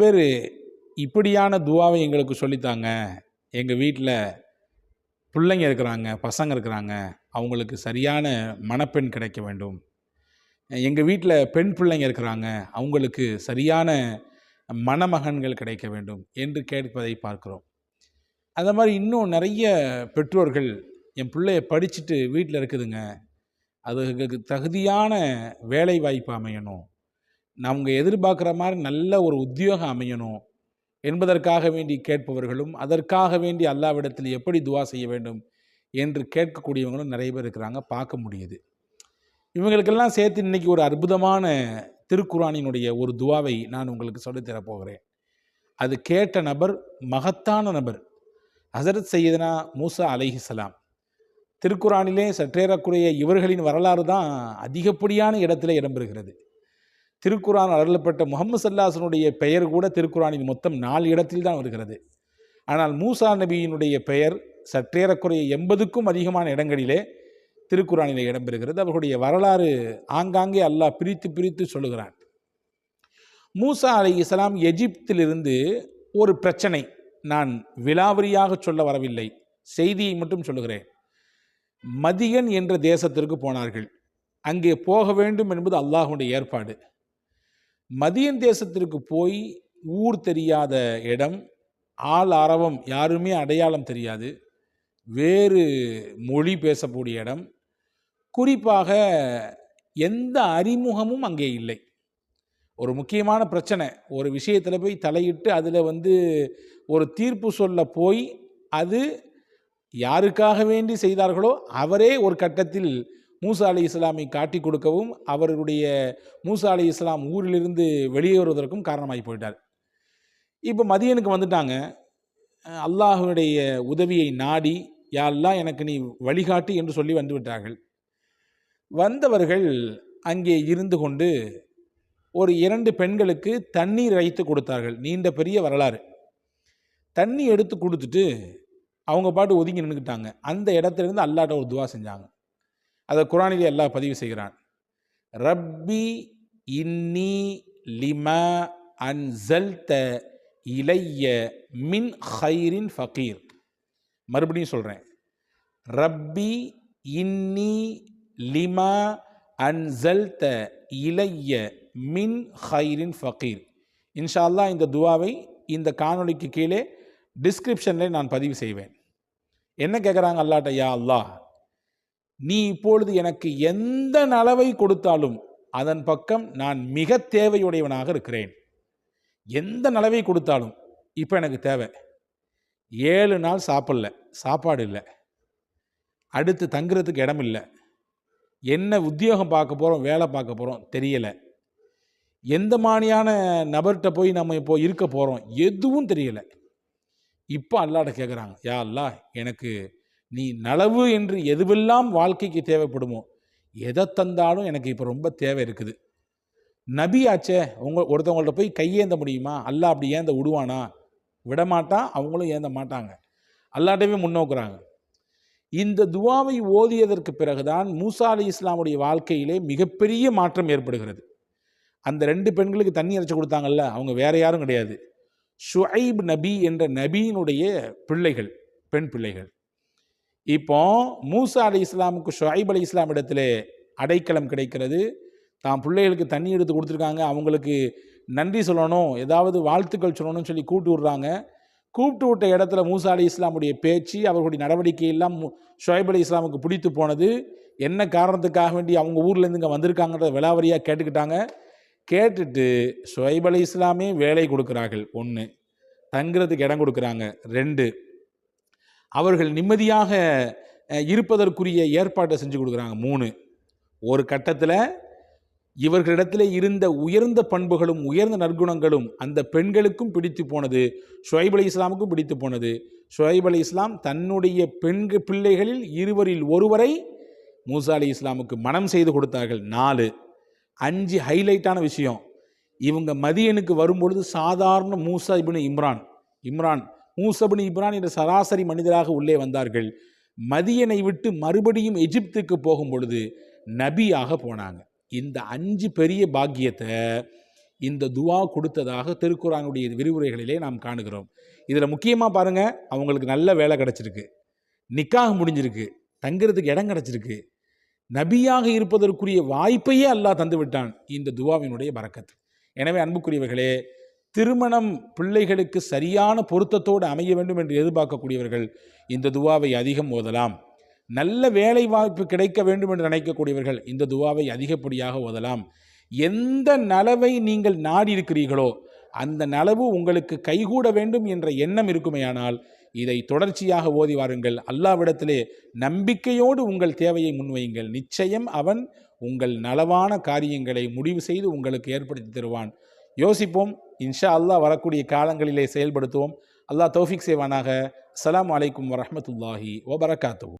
பேர் இப்படியான துவாவை எங்களுக்கு சொல்லித்தாங்க. எங்கள் வீட்டில் பிள்ளைங்க இருக்கிறாங்க, பசங்க இருக்கிறாங்க, அவங்களுக்கு சரியான மணப்பெண் கிடைக்க வேண்டும். எங்கள் வீட்டில் பெண் பிள்ளைங்க இருக்கிறாங்க, அவங்களுக்கு சரியான மணமகன்கள் கிடைக்க வேண்டும் என்று கேட்பதை பார்க்கிறோம். அந்த மாதிரி இன்னும் நிறைய பெற்றோர்கள், என் பிள்ளைய படிச்சுட்டு வீட்டில் இருக்குதுங்க, அதுக்கு தகுதியான வேலை வாய்ப்பு அமையணும், அவங்க எதிர்பார்க்குற மாதிரி நல்ல ஒரு உத்தியோகம் அமையணும் என்பதற்காக வேண்டி கேட்பவர்களும், அதற்காக வேண்டி அல்லாஹ்விடத்தில் எப்படி துவா செய்ய வேண்டும் என்று கேட்கக்கூடியவங்களும் நிறைய பேர் இருக்கிறாங்க, பார்க்க முடியுது. இவங்களுக்கெல்லாம் சேர்த்து இன்றைக்கி ஒரு அற்புதமான திருக்குரானினுடைய ஒரு துவாவை நான் உங்களுக்கு சொல்லித்தரப் போகிறேன். அது கேட்ட நபர் மகத்தான நபர், ஹஸரத் சையதுனா மூசா அலைஹிஸ்ஸலாம். திருக்குரானிலே சற்றேறக்குறைய இவர்களின் வரலாறு தான் அதிகப்படியான இடத்துல இடம்பெறுகிறது. திருக்குரான் அருளப்பட்ட முஹம்மது ஸல்லல்லாஹு பெயர் கூட திருக்குரானின் மொத்தம் 4 இடத்தில் தான் வருகிறது. ஆனால் மூசா நபியினுடைய பெயர் சற்றேறக்குறைய 80க்கும் அதிகமான இடங்களிலே திருக்குரானிலே இடம்பெறுகிறது. அவர்களுடைய வரலாறு ஆங்காங்கே அல்லாஹ் பிரித்து பிரித்து சொல்லுகிறான். மூசா அலைஹிஸ்ஸலாம் எகிப்திலிருந்து ஒரு பிரச்சனை, நான் விலாவரியாக சொல்ல வரவில்லை, செய்தியை மட்டும் சொல்லுகிறேன். மதியன் என்ற தேசத்திற்கு போனார்கள். அங்கே போக வேண்டும் என்பது அல்லாஹ்வுடைய ஏற்பாடு. மதியன் தேசத்திற்கு போய் ஊர் தெரியாத இடம், ஆள் அரவம் யாருமே அடையாளம் தெரியாது, வேறு மொழி பேசக்கூடிய இடம், குறிப்பாக எந்த அறிமுகமும் அங்கே இல்லை. ஒரு முக்கியமான பிரச்சனை, ஒரு விஷயத்தில் போய் தலையிட்டு அதில் ஒரு தீர்ப்பு சொல்ல போய் அது யாருக்காக வேண்டி செய்தார்களோ அவரே ஒரு கட்டத்தில் மூசா அலைஹிஸ்ஸலாமை காட்டி கொடுக்கவும் அவருடைய மூசா அலைஹிஸ்ஸலாம் ஊரிலிருந்து வெளியேறுவதற்கும் காரணமாகி போயிட்டார். இப்போ மதியனுக்கு வந்துட்டாங்க. அல்லாஹுடைய உதவியை நாடி, யா அல்லாஹ் எனக்கு நீ வழிகாட்டு என்று சொல்லி வந்து விட்டார்கள். வந்தவர்கள் அங்கே இருந்து கொண்டு ஒரு 2 பெண்களுக்கு தண்ணீர் வைத்து கொடுத்தார்கள். நீண்ட பெரிய வரலாறு. தண்ணி எடுத்து கொடுத்துட்டு அவங்க பாட்டு ஒதுங்கி நின்றுக்கிட்டாங்க. அந்த இடத்துலேருந்து அல்லாஹ்ட்ட ஒரு துவா செஞ்சாங்க. அதை குர்ஆனிலே அல்லாஹ் பதிவு செய்கிறான். ரப்பி இன்னி லிமா அன்ஸல்த இலைய மின் ஹைரின் ஃபகீர். மறுபடியும் சொல்கிறேன், ரப்பி இன்னி லிமா அன்ஸல்த இலைய மின் ஹைரின் ஃபகீர். இன்ஷா அல்லாஹ் இந்த துவாவை இந்த காணொளிக்கு கீழே டிஸ்கிரிப்ஷனில் நான் பதிவு செய்வேன். என்ன கேட்குறாங்க அல்லாஹ்ட்ட, யா அல்லாஹ், நீ இப்பொழுது எனக்கு எந்த நலவை கொடுத்தாலும் அதன் பக்கம் நான் மிக தேவையுடையவனாக இருக்கிறேன். எந்த நலவை கொடுத்தாலும் இப்போ எனக்கு தேவை. 7 நாள் சாப்பிடல, சாப்பாடு இல்லை, அடுத்து தங்குறதுக்கு இடம் இல்லை, என்ன உத்தியோகம் பார்க்க போகிறோம், வேலை பார்க்க போகிறோம் தெரியலை, எந்த மாதிரியான நபர்கிட்ட போய் நம்ம இப்போ இருக்க போகிறோம் எதுவும் தெரியலை. இப்போ அல்லாஹ்ட்ட கேட்குறாங்க, யா அல்லாஹ், எனக்கு நீ நலவு என்று எதுவெல்லாம் வாழ்க்கைக்கு தேவைப்படுமோ எதை தந்தாலும் எனக்கு இப்போ ரொம்ப தேவை இருக்குது. நபி ஆச்சே, ஒருத்தவங்கள்ட்ட போய் கையேந்த முடியுமா? அல்லாஹ் அப்படி ஏந்த விடுவானா? விடமாட்டான், அவங்களும் ஏந்த மாட்டாங்க. அல்லாஹ்ட்டவே முன்னோக்குறாங்க. இந்த துவாவை ஓதியதற்கு பிறகுதான் மூசா அலைஹிஸ்ஸலாமுடைய வாழ்க்கையிலே மிகப்பெரிய மாற்றம் ஏற்படுகிறது. அந்த 2 பெண்களுக்கு தண்ணி இறைச்சி கொடுத்தாங்கல்ல, அவங்க வேற யாரும் கிடையாது, ஷுஐப் நபி என்ற நபியினுடைய பிள்ளைகள், பெண் பிள்ளைகள். இப்போ மூசா அலைஹிஸ்ஸலாமுக்கு ஷுஐப் அலைஹிஸ்ஸலாம் இடத்திலே அடைக்கலம் கிடைக்கிறது. தான் பிள்ளைகளுக்கு தண்ணி எடுத்து கொடுத்துருக்காங்க, அவங்களுக்கு நன்றி சொல்லணும், ஏதாவது வாழ்த்துக்கள் சொல்லணும்னு சொல்லி கூப்பிட்டு விட்றாங்க. கூப்பிட்டு விட்ட இடத்துல மூசா அலைஹிஸ்ஸலாமுடைய பேச்சு, அவர்களுடைய நடவடிக்கை எல்லாம் ஷுஐப் அலைஹிஸ்ஸலாமுக்கு பிடித்து போனது. என்ன காரணத்துக்காக வேண்டி அவங்க ஊர்லேருந்து இங்கே வந்திருக்காங்கன்றத விலாவரியாக கேட்டுக்கிட்டாங்க. கேட்டுட்டு ஷுஐப் அலைஹிஸ்ஸலாமே வேலை கொடுக்குறார்கள். 1, தங்குறதுக்கு இடம் கொடுக்குறாங்க. 2, அவர்கள் நிம்மதியாக இருப்பதற்குரிய ஏற்பாட்டை செஞ்சு கொடுக்குறாங்க. 3, ஒரு கட்டத்தில் இவர்களிடத்தில் இருந்த உயர்ந்த பண்புகளும் உயர்ந்த நற்குணங்களும் அந்த பெண்களுக்கும் பிடித்து போனது, ஷுஐப் அலைஹிஸ்ஸலாமுக்கும் பிடித்து போனது. ஷுஐப் அலைஹிஸ்ஸலாம் தன்னுடைய பிள்ளைகளில் 2 ஒருவரை மூசா அலைஹிஸ்ஸலாமுக்கு மனம் செய்து கொடுத்தார்கள். 4, 5 ஹைலைட்டான விஷயம். இவங்க மதியனுக்கு வரும்பொழுது சாதாரண மூசா இப்னு இம்ரான் என்ற சராசரி மனிதராக உள்ளே வந்தார்கள். மதியனை விட்டு மறுபடியும் எகிப்துக்கு போகும் பொழுது நபியாக போனாங்க. இந்த 5 பெரிய பாக்கியத்தை இந்த துவா கொடுத்ததாக திருக்குர்ஆனுடைய விரிவுரைகளிலே நாம் காணுகிறோம். இதில் முக்கியமாக பாருங்கள், அவங்களுக்கு நல்ல வேலை கிடச்சிருக்கு, நிக்காஹ் முடிஞ்சிருக்கு, தங்கிறதுக்கு இடம் கிடச்சிருக்கு, நபியாக இருப்பதற்குரிய வாய்ப்பையே அல்லாஹ் தந்து விட்டான். இந்த துவாவினுடைய பரக்கத். எனவே அன்புக்குரியவர்களே, திருமணம் பிள்ளைகளுக்கு சரியான பொருத்தத்தோடு அமைய வேண்டும் என்று எதிர்பார்க்கக்கூடியவர்கள் இந்த துவாவை அதிகம் ஓதலாம். நல்ல வேலை வாய்ப்பு கிடைக்க வேண்டும் என்று நினைக்கக்கூடியவர்கள் இந்த துவாவை அதிகப்படியாக ஓதலாம். எந்த நலவை நீங்கள் நாடி இருக்கிறீர்களோ அந்த நலவு உங்களுக்கு கைகூட வேண்டும் என்ற எண்ணம் இருக்குமேயானால் இதை தொடர்ச்சியாக ஓதி வாருங்கள். அல்லாஹ்விடத்திலே நம்பிக்கையோடு உங்கள் தேவையை முன்வையுங்கள். நிச்சயம் அவன் உங்கள் நலவான காரியங்களை முடிவு செய்து உங்களுக்கு ஏற்படுத்தி தருவான். யோசிப்போம், இன்ஷா அல்லாஹ் வரக்கூடிய காலங்களிலே செயல்படுத்துவோம். அல்லாஹ் தௌஃபீக் செய்வானாக. அஸ்ஸலாமு அலைக்கும் வரஹ்மத்துல்லாஹி வபரகாத்துஹு.